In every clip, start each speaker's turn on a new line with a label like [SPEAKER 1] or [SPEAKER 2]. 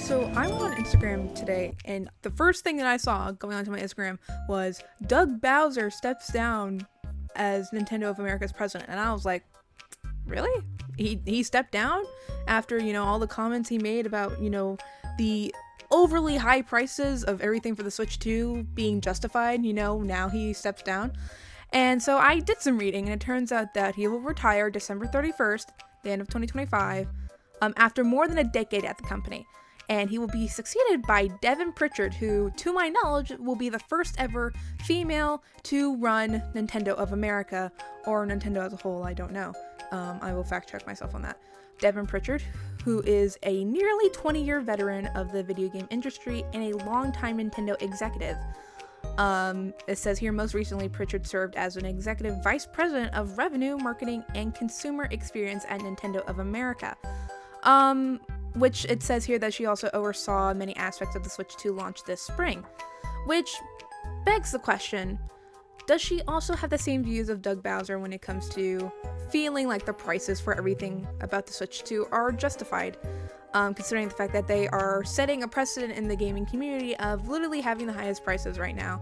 [SPEAKER 1] So I'm on Instagram today, and the first thing that I saw going onto my Instagram was Doug Bowser steps down as Nintendo of America's president, and I was like, really? He stepped down after, all the comments he made about, the overly high prices of everything for the Switch 2 being justified, now he steps down. And so I did some reading, and it turns out that he will retire December 31st, the end of 2025, after more than a decade at the company. And he will be succeeded by Devin Pritchard, who, to my knowledge, will be the first ever female to run Nintendo of America, or Nintendo as a whole, I don't know. I will fact check myself on that. Devin Pritchard, who is a nearly 20-year veteran of the video game industry and a longtime Nintendo executive. It says here, most recently, Pritchard served as an executive vice president of revenue, marketing, and consumer experience at Nintendo of America. Which it says here that she also oversaw many aspects of the Switch 2 launch this spring. Which begs the question, does she also have the same views of Doug Bowser when it comes to feeling like the prices for everything about the Switch 2 are justified? Considering the fact that they are setting a precedent in the gaming community of literally having the highest prices right now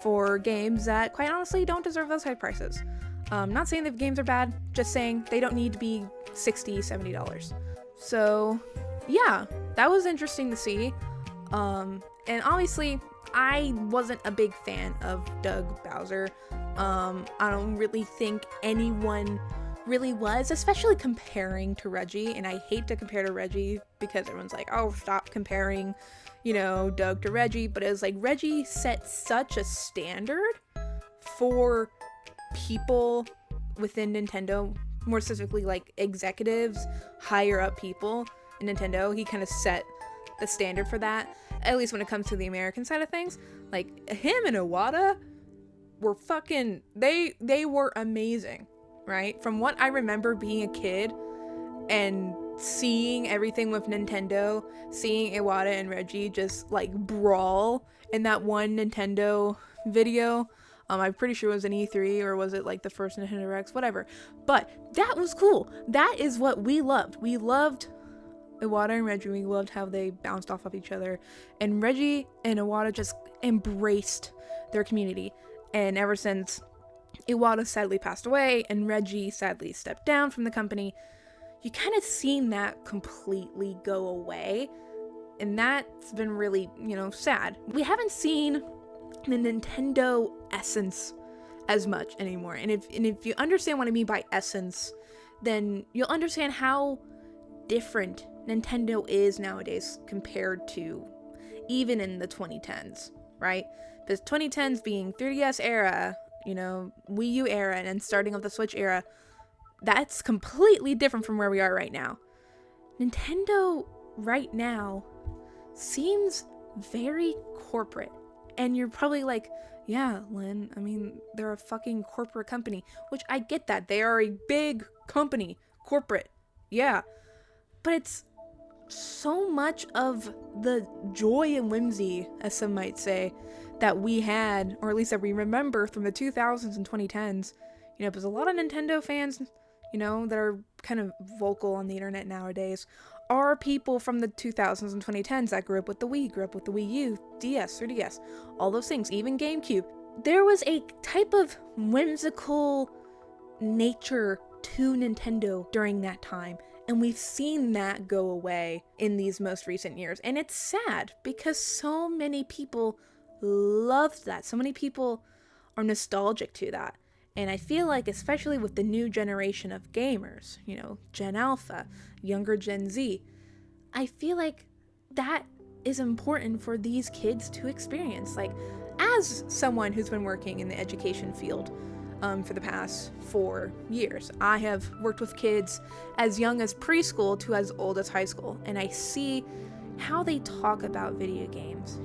[SPEAKER 1] for games that, quite honestly, don't deserve those high prices. Not saying that games are bad, just saying they don't need to be $60, $70. So, yeah, that was interesting to see. And obviously, I wasn't a big fan of Doug Bowser. I don't really think anyone really was, especially comparing to Reggie. And I hate to compare to Reggie because everyone's like, oh, stop comparing, Doug to Reggie. But it was like Reggie set such a standard for people within Nintendo, more specifically like executives, higher up people in Nintendo. He kind of set the standard for that, at least when it comes to the American side of things. Like, him and Iwata were fucking, they were amazing, right? From what I remember being a kid and seeing everything with Nintendo, seeing Iwata and Reggie just like brawl in that one Nintendo video. I'm pretty sure it was an E3, or was it like the first Nintendo Direct, whatever. But that was cool. That is what we loved. We loved Iwata and Reggie. We loved how they bounced off of each other. And Reggie and Iwata just embraced their community. And ever since Iwata sadly passed away and Reggie sadly stepped down from the company, you kind of seen that completely go away. And that's been really, sad. We haven't seen the Nintendo essence as much anymore. And if you understand what I mean by essence, then you'll understand how different Nintendo is nowadays compared to even in the 2010s, right? Because 2010s being 3DS era, Wii U era, and then starting of the Switch era, that's completely different from where we are right now. Nintendo right now seems very corporate. And you're probably like, yeah, Lynn, I mean, they're a fucking corporate company, which I get that. They are a big company, corporate, yeah. But it's so much of the joy and whimsy, as some might say, that we had, or at least that we remember from the 2000s and 2010s. Because a lot of Nintendo fans, that are kind of vocal on the internet nowadays, are people from the 2000s and 2010s that grew up with the Wii, grew up with the Wii U, DS, 3DS, all those things, even GameCube. There was a type of whimsical nature to Nintendo during that time, and we've seen that go away in these most recent years. And it's sad because so many people loved that. So many people are nostalgic to that. And I feel like, especially with the new generation of gamers, Gen Alpha, younger Gen Z, I feel like that is important for these kids to experience. Like, as someone who's been working in the education field for the past 4 years, I have worked with kids as young as preschool to as old as high school, and I see how they talk about video games,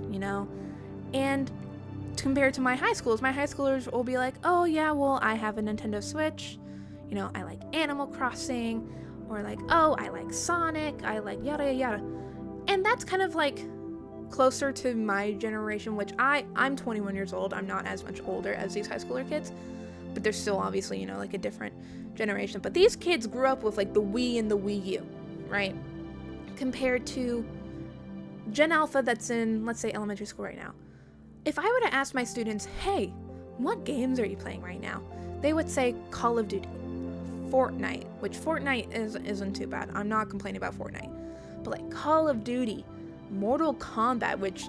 [SPEAKER 1] and compared to my high schoolers will be like, oh yeah, well, I have a Nintendo Switch, I like Animal Crossing, or like, oh, I like Sonic, I like yada yada. And that's kind of like closer to my generation, which I'm 21 years old. I'm not as much older as these high schooler kids, but they're still obviously, like a different generation. But these kids grew up with like the Wii and the Wii U, right? Compared to Gen Alpha that's in, let's say, elementary school right now. If I were to ask my students, hey, what games are you playing right now? They would say Call of Duty, Fortnite, which Fortnite isn't too bad. I'm not complaining about Fortnite. But like Call of Duty, Mortal Kombat, which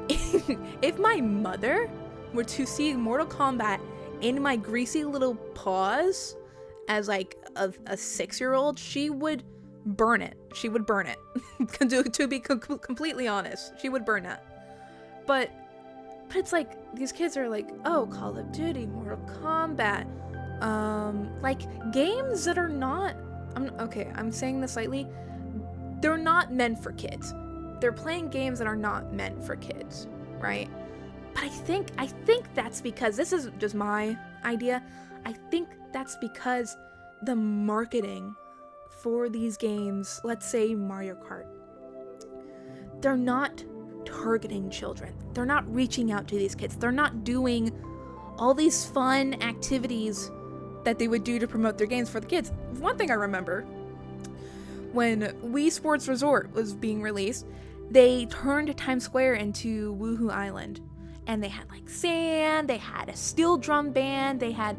[SPEAKER 1] if my mother were to see Mortal Kombat in my greasy little paws as like a 6-year-old, she would burn it. She would burn it. To be completely honest, she would burn it. But it's like these kids are like, oh, Call of Duty, Mortal Kombat, like games that are not. I'm saying this slightly. They're not meant for kids. They're playing games that are not meant for kids, right? But I think that's because, this is just my idea, I think that's because the marketing for these games, let's say Mario Kart, they're not targeting children. They're not reaching out to these kids. They're not doing all these fun activities that they would do to promote their games for the kids. One thing I remember, when Wii Sports Resort was being released, they turned Times Square into Woohoo Island. And they had like sand, they had a steel drum band, they had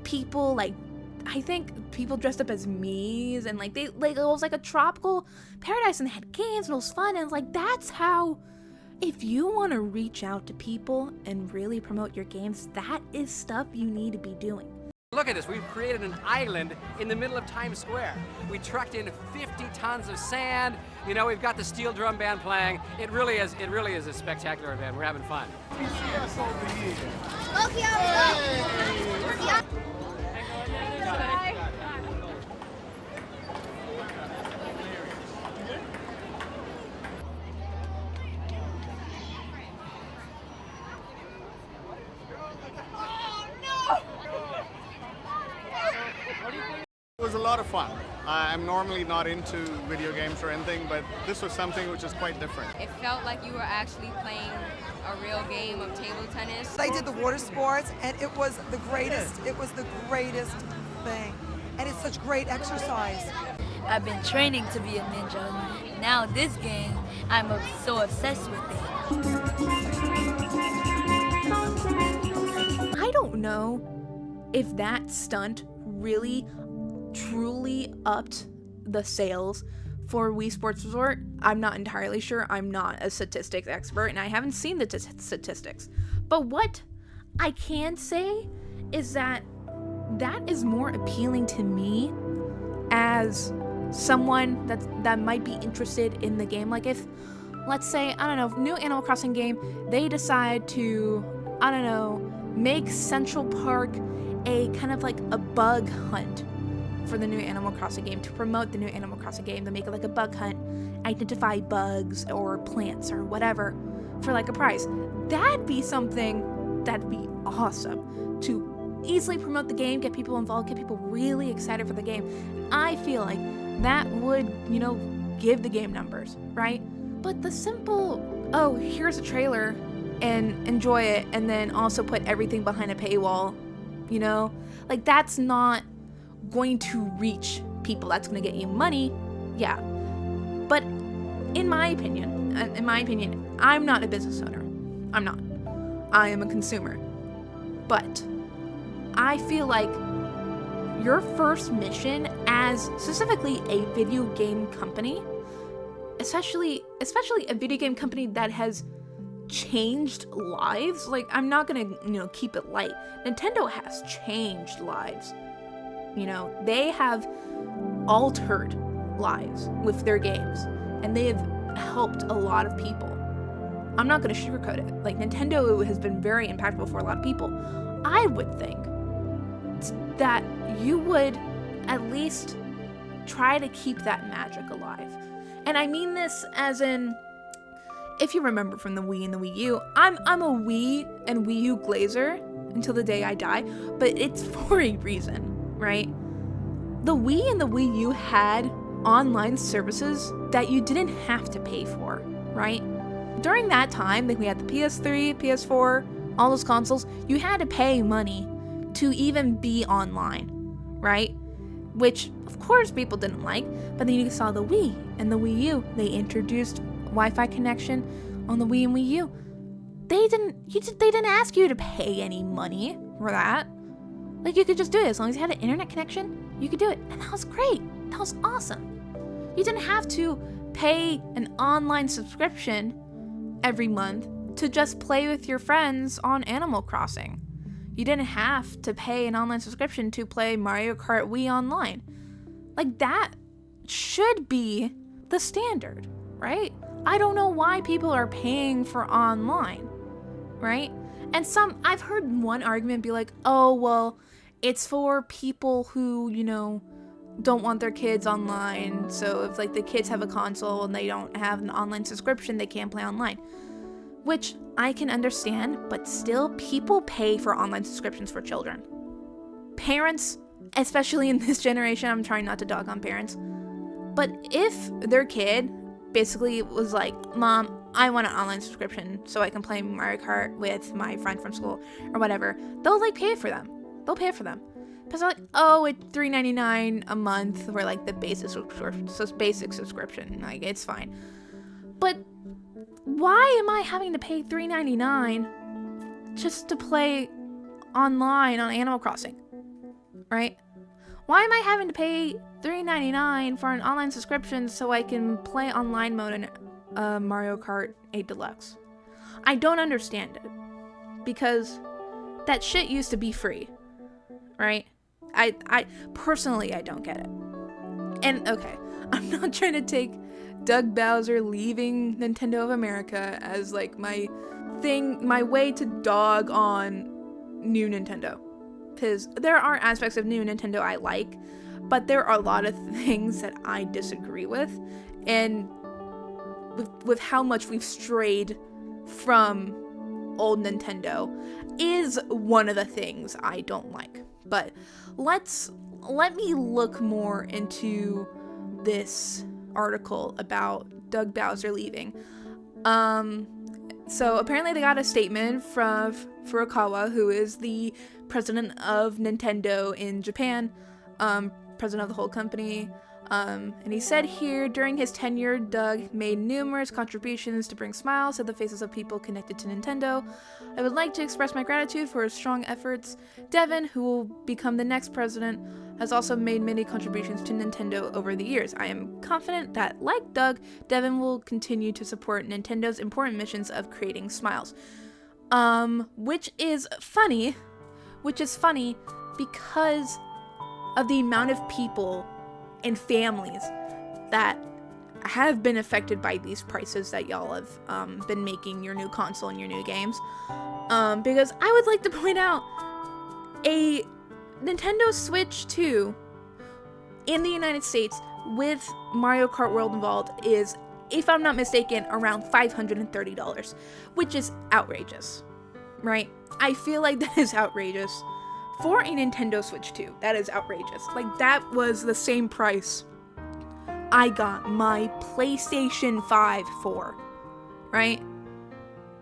[SPEAKER 1] people like, I think people dressed up as Mii's, and like it was like a tropical paradise, and they had games and it was fun. And like, that's how, if you want to reach out to people and really promote your games, that is stuff you need to be doing.
[SPEAKER 2] Look at this, we've created an island in the middle of Times Square. We trucked in 50 tons of sand. You know, we've got the steel drum band playing. It really is a spectacular event. We're having fun.
[SPEAKER 3] It was a lot of fun. I'm normally not into video games or anything, but this was something which is quite different.
[SPEAKER 4] It felt like you were actually playing a real game of table tennis.
[SPEAKER 5] I did the water sports, and it was the greatest. It was the greatest thing. And it's such great exercise.
[SPEAKER 6] I've been training to be a ninja. Now this game, I'm so obsessed with it.
[SPEAKER 1] I don't know if that stunt really truly upped the sales for Wii Sports Resort. I'm not entirely sure. I'm not a statistics expert and I haven't seen the statistics. But what I can say is that is more appealing to me as someone that might be interested in the game. Like if, let's say, I don't know, new Animal Crossing game, they decide to, I don't know, make Central Park a kind of like a bug hunt for the new Animal Crossing game, to promote the new Animal Crossing game. They make it like a bug hunt, identify bugs or plants or whatever for like a prize. That'd be something that'd be awesome to easily promote the game, get people involved, get people really excited for the game. And I feel like that would, you know, give the game numbers, right? But the simple, oh, here's a trailer and enjoy it, and then also put everything behind a paywall, you know, like that's not going to reach people. That's going to get you money, yeah. But in my opinion, I'm not a business owner. I'm not. I am a consumer. But I feel like your first mission as specifically a video game company, especially a video game company that has changed lives, like I'm not gonna, you know, keep it light. Nintendo has changed lives. You know, they have altered lives with their games, and they have helped a lot of people. I'm not going to sugarcoat it. Like, Nintendo has been very impactful for a lot of people. I would think that you would at least try to keep that magic alive. And I mean this as in, if you remember from the Wii and the Wii U, I'm a Wii and Wii U glazer until the day I die, but it's for a reason. Right? The Wii and the Wii U had online services that you didn't have to pay for, right? During that time, like we had the PS3, PS4, all those consoles, you had to pay money to even be online, right? Which, of course, people didn't like, but then you saw the Wii and the Wii U. They introduced Wi-Fi connection on the Wii and Wii U. They didn't ask you to pay any money for that. Like, you could just do it. As long as you had an internet connection, you could do it. And that was great. That was awesome. You didn't have to pay an online subscription every month to just play with your friends on Animal Crossing. You didn't have to pay an online subscription to play Mario Kart Wii online. Like, that should be the standard, right? I don't know why people are paying for online, right? And I've heard one argument be like, oh, well, it's for people who, don't want their kids online. So if like the kids have a console and they don't have an online subscription, they can't play online. Which I can understand, but still, people pay for online subscriptions for children. Parents, especially in this generation, I'm trying not to dog on parents, but if their kid basically was like, Mom, I want an online subscription so I can play Mario Kart with my friend from school or whatever, they'll like pay for them. They'll pay for them. Because they're like, oh, it's $3.99 a month for like the basic subscription. Like, it's fine. But why am I having to pay $3.99 just to play online on Animal Crossing? Right? Why am I having to pay $3.99 for an online subscription so I can play online mode in Mario Kart 8 Deluxe? I don't understand it. Because that shit used to be free. Right? I personally, I don't get it. And okay, I'm not trying to take Doug Bowser leaving Nintendo of America as like my way to dog on new Nintendo. Because there are aspects of new Nintendo I like, but there are a lot of things that I disagree with. And with how much we've strayed from old Nintendo is one of the things I don't like. But let me look more into this article about Doug Bowser leaving. So apparently they got a statement from Furukawa, who is the president of Nintendo in Japan, president of the whole company. And he said here, during his tenure, Doug made numerous contributions to bring smiles to the faces of people connected to Nintendo. I would like to express my gratitude for his strong efforts. Devin, who will become the next president, has also made many contributions to Nintendo over the years. I am confident that, like Doug, Devin will continue to support Nintendo's important missions of creating smiles. Which is funny because of the amount of people and families that have been affected by these prices that y'all have been making your new console and your new games. Because I would like to point out, a Nintendo Switch 2 in the United States with Mario Kart World involved is, if I'm not mistaken, around $530, which is outrageous, right? I feel like that is outrageous. For a Nintendo Switch 2, that is outrageous. Like, that was the same price I got my PlayStation 5 for, right?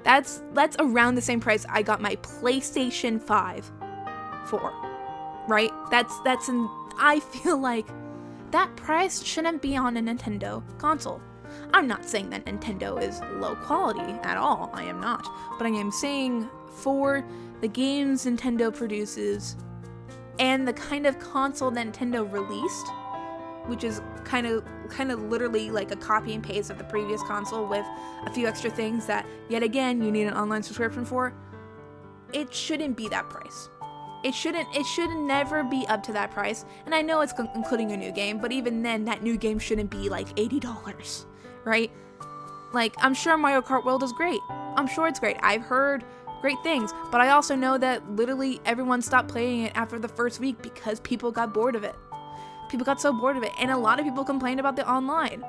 [SPEAKER 1] That's around the same price I got my PlayStation 5 for, right? I feel like that price shouldn't be on a Nintendo console. I'm not saying that Nintendo is low quality at all. I am not. But I am saying for the games Nintendo produces and the kind of console that Nintendo released, which is kind of literally like a copy and paste of the previous console with a few extra things that, yet again, you need an online subscription for, it shouldn't be that price. It should never be up to that price. And I know it's including a new game, but even then, that new game shouldn't be like $80, right? Like, I'm sure Mario Kart World is great. I'm sure it's great. I've heard great things, but I also know that literally everyone stopped playing it after the first week because people got bored of it. People got so bored of it, and a lot of people complained about the online,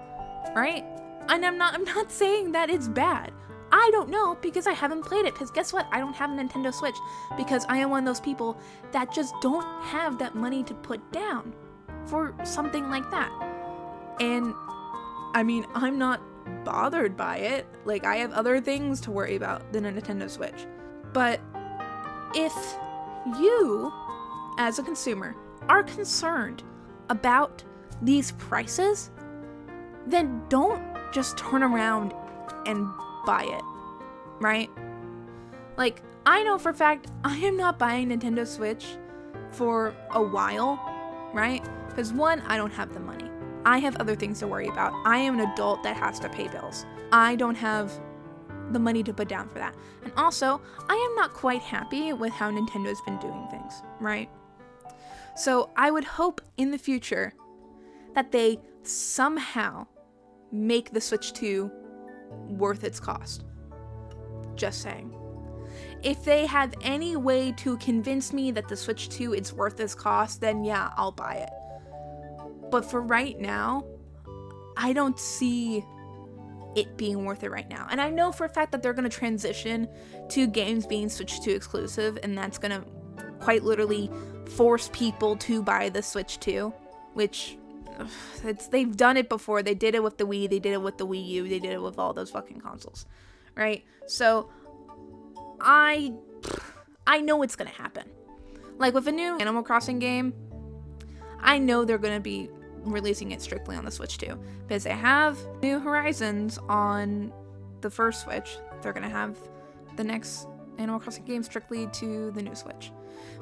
[SPEAKER 1] right? And I'm not saying that it's bad. I don't know because I haven't played it, because guess what? I don't have a Nintendo Switch because I am one of those people that just don't have that money to put down for something like that. And I mean, I'm not bothered by it. Like, I have other things to worry about than a Nintendo Switch. But if you, as a consumer, are concerned about these prices, then don't just turn around and buy it, right? Like, I know for a fact I am not buying Nintendo Switch for a while, right? Because one, I don't have the money. I have other things to worry about. I am an adult that has to pay bills. I don't have the money to put down for that. And also, I am not quite happy with how Nintendo's been doing things, right? So I would hope in the future that they somehow make the Switch 2 worth its cost. Just saying. If they have any way to convince me that the Switch 2 is worth its cost, then yeah, I'll buy it. But for right now, I don't see it being worth it right now. And I know for a fact that they're going to transition to games being Switch 2 exclusive, and that's going to quite literally force people to buy the Switch 2, which they've done it before. They did it with the Wii, they did it with the Wii U, they did it with all those fucking consoles, right? So I know it's gonna happen. Like with a new Animal Crossing game, I know they're gonna be releasing it strictly on the Switch 2 because they have New Horizons on the first Switch. They're gonna have the next Animal Crossing game strictly to the new Switch,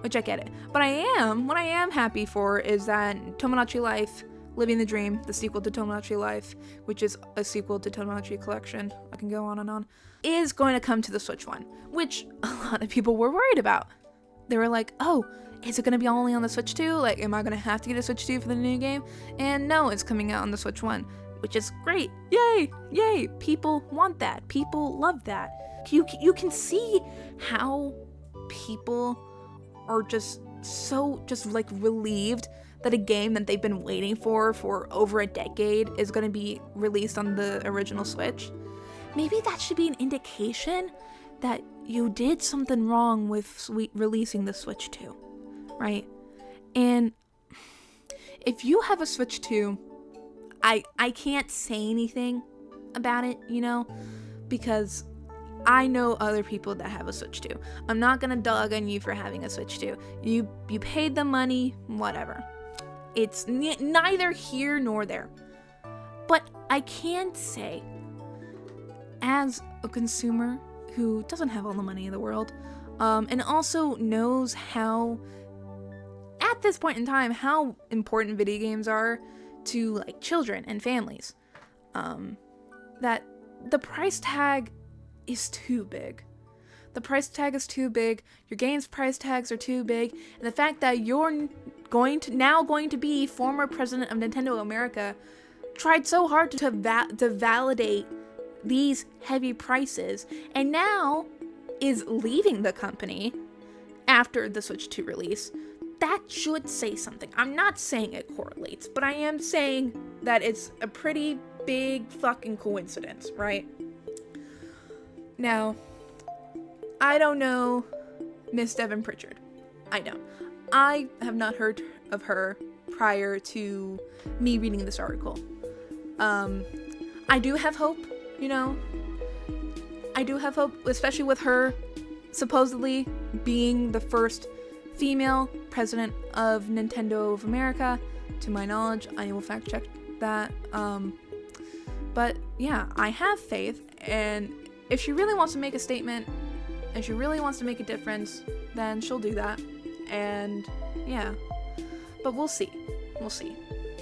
[SPEAKER 1] which I get it. But what I am happy for is that Tomodachi Life Living the Dream, the sequel to Tomodachi Life, which is a sequel to Tomodachi Collection, I can go on and on, is going to come to the Switch 1, which a lot of people were worried about. They were like, oh, is it going to be only on the Switch 2? Like, am I going to have to get a Switch 2 for the new game? And no, it's coming out on the Switch 1, which is great. Yay! Yay! People want that. People love that. You can see how people are just like relieved that a game that they've been waiting for over a decade is going to be released on the original Switch. Maybe that should be an indication that you did something wrong with releasing the Switch 2, right? And if you have a Switch 2, I can't say anything about it, you know, because I know other people that have a Switch 2. I'm not gonna dog on you for having a Switch 2. You paid the money, whatever. It's neither here nor there. But I can say, as a consumer who doesn't have all the money in the world, and also knows how, at this point in time, how important video games are to like children and families, that the price tag is too big. The price tag is too big. Your game's price tags are too big, and the fact that you're going to be former president of Nintendo America tried so hard to validate these heavy prices, and now is leaving the company after the Switch 2 release. That should say something. I'm not saying it correlates, but I am saying that it's a pretty big fucking coincidence, right? Now, I don't know Miss Devin Pritchard. I don't. I have not heard of her prior to me reading this article. I do have hope, you know. I do have hope, especially with her supposedly being the first female president of Nintendo of America. To my knowledge, I will fact check that. But yeah, I have faith, and if she really wants to make a statement, and she really wants to make a difference, then she'll do that. And yeah, but we'll see.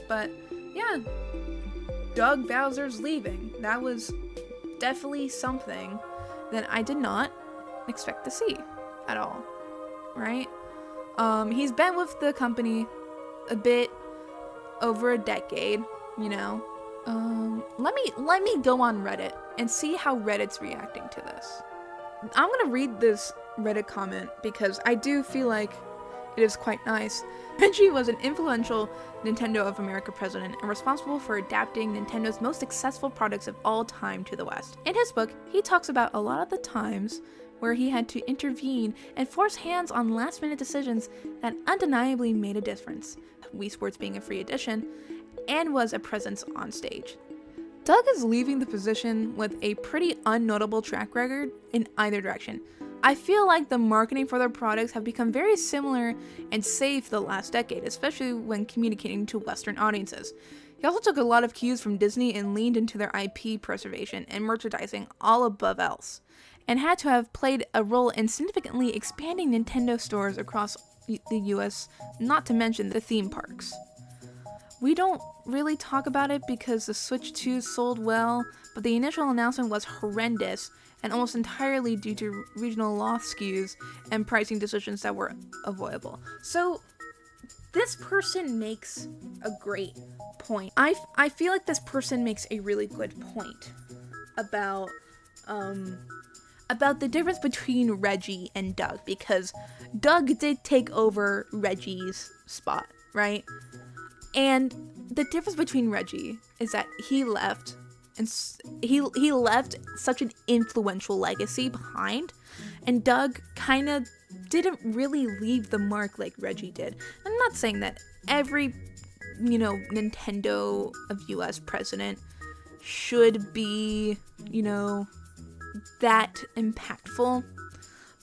[SPEAKER 1] But yeah, Doug Bowser's leaving. That was definitely something that I did not expect to see at all, right? He's been with the company a bit over a decade, you know. Let me go on Reddit and see how Reddit's reacting to this. I'm gonna read this Reddit comment because I do feel like it is quite nice. Reggie was an influential Nintendo of America president and responsible for adapting Nintendo's most successful products of all time to the West. In his book, he talks about a lot of the times where he had to intervene and force hands on last-minute decisions that undeniably made a difference, Wii Sports being a free edition, and was a presence on stage. Doug is leaving the position with a pretty unnotable track record in either direction. I feel like the marketing for their products have become very similar and safe the last decade, especially when communicating to Western audiences. He also took a lot of cues from Disney and leaned into their IP preservation and merchandising all above else, and had to have played a role in significantly expanding Nintendo stores across the US, not to mention the theme parks. We don't really talk about it because the Switch 2 sold well, but the initial announcement was horrendous and almost entirely due to regional loss skews and pricing decisions that were avoidable. So this person makes a great point. I feel like this person makes a really good point about the difference between Reggie and Doug, because Doug did take over Reggie's spot, right? And the difference between Reggie is that he left, and he left such an influential legacy behind, and Doug kind of didn't really leave the mark like Reggie did. I'm not saying that every, Nintendo of US president should be, that impactful.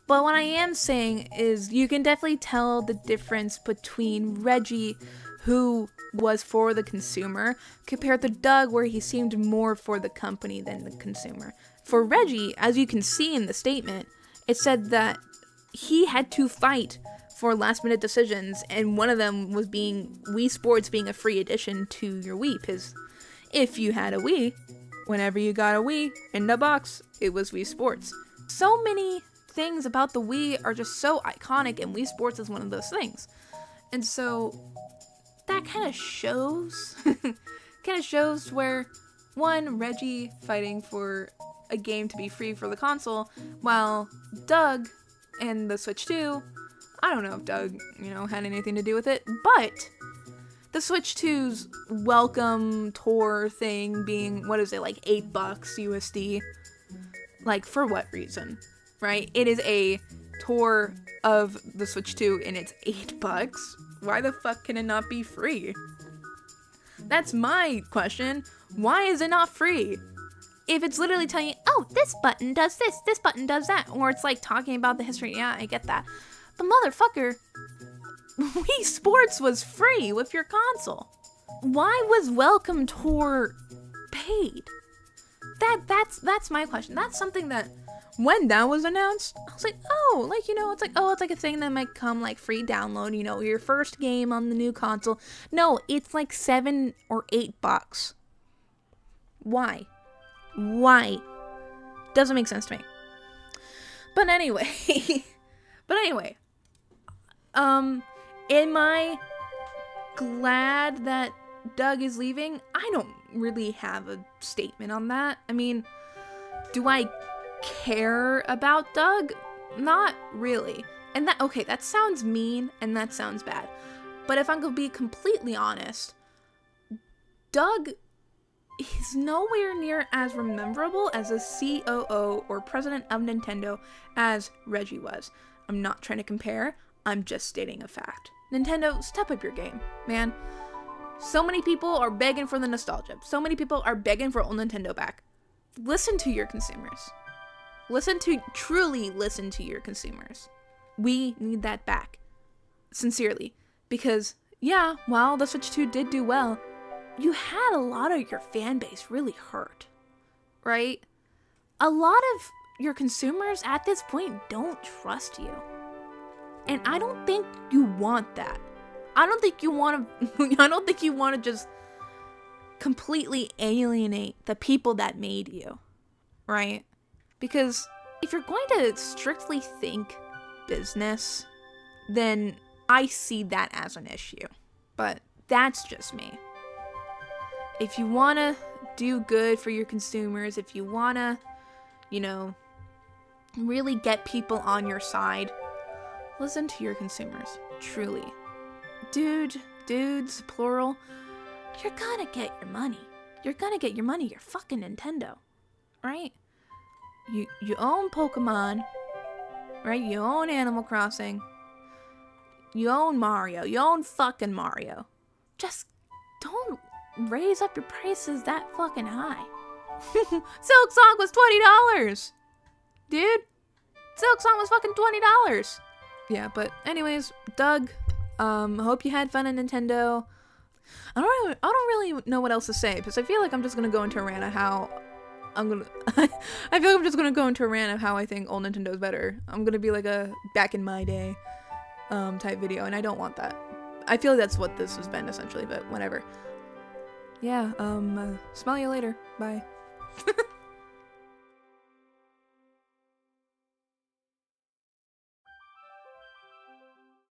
[SPEAKER 1] But what I am saying is you can definitely tell the difference between Reggie, who was for the consumer, compared to Doug, where he seemed more for the company than the consumer. For Reggie, as you can see in the statement, it said that he had to fight for last-minute decisions, and one of them was Wii Sports being a free addition to your Wii, because if you had a Wii, whenever you got a Wii in the box, it was Wii Sports. So many things about the Wii are just so iconic, and Wii Sports is one of those things. And so that kind of shows where, one, Reggie fighting for a game to be free for the console, while Doug and the Switch 2, I don't know if Doug, had anything to do with it, but the Switch 2's welcome tour thing being, what is it, like $8 USD? Like, for what reason, right? It is a tour of the Switch 2 and it's $8. Why the fuck can it not be free? That's my question. Why is it not free? If it's literally telling you, oh, this button does this button does that, or it's like talking about the history, yeah, I get that. But motherfucker, Wii Sports was free with your console. Why was Welcome Tour paid? That's my question. That's something that, when that was announced, I was like, oh, it's like a thing that might come like free download, your first game on the new console. No, it's like $7 or $8. Why? Doesn't make sense to me. But anyway, am I glad that Doug is leaving? I don't really have a statement on that. I mean, do I care about Doug? Not really. And that sounds mean and that sounds bad. But if I'm gonna be completely honest, Doug is nowhere near as memorable as a COO or president of Nintendo as Reggie was. I'm not trying to compare, I'm just stating a fact. Nintendo, step up your game, man. So many people are begging for the nostalgia. So many people are begging for old Nintendo back. Listen to your consumers. Truly listen to your consumers. We need that back. Sincerely. Because, yeah, while the Switch 2 did do well, you had a lot of your fan base really hurt, right? A lot of your consumers at this point don't trust you. And I don't think you want that. I don't think you want to just completely alienate the people that made you, right? Because if you're going to strictly think business, then I see that as an issue. But that's just me. If you want to do good for your consumers, if you want to, really get people on your side, listen to your consumers, truly. Dudes, plural, you're gonna get your money. You're fucking Nintendo, right? You own Pokemon, right? You own Animal Crossing. You own Mario. You own fucking Mario. Just don't raise up your prices that fucking high. Silk Song was $20, dude. Silk Song was fucking $20. Yeah, but anyways, Doug, hope you had fun at Nintendo. I don't really know what else to say because I feel like I'm just gonna go into a rant of how I'm gonna. I feel like I'm just gonna go into a rant of how I think old Nintendo is better. I'm gonna be like a back in my day, type video, and I don't want that. I feel like that's what this has been essentially, but whatever. Yeah. Smell you later. Bye.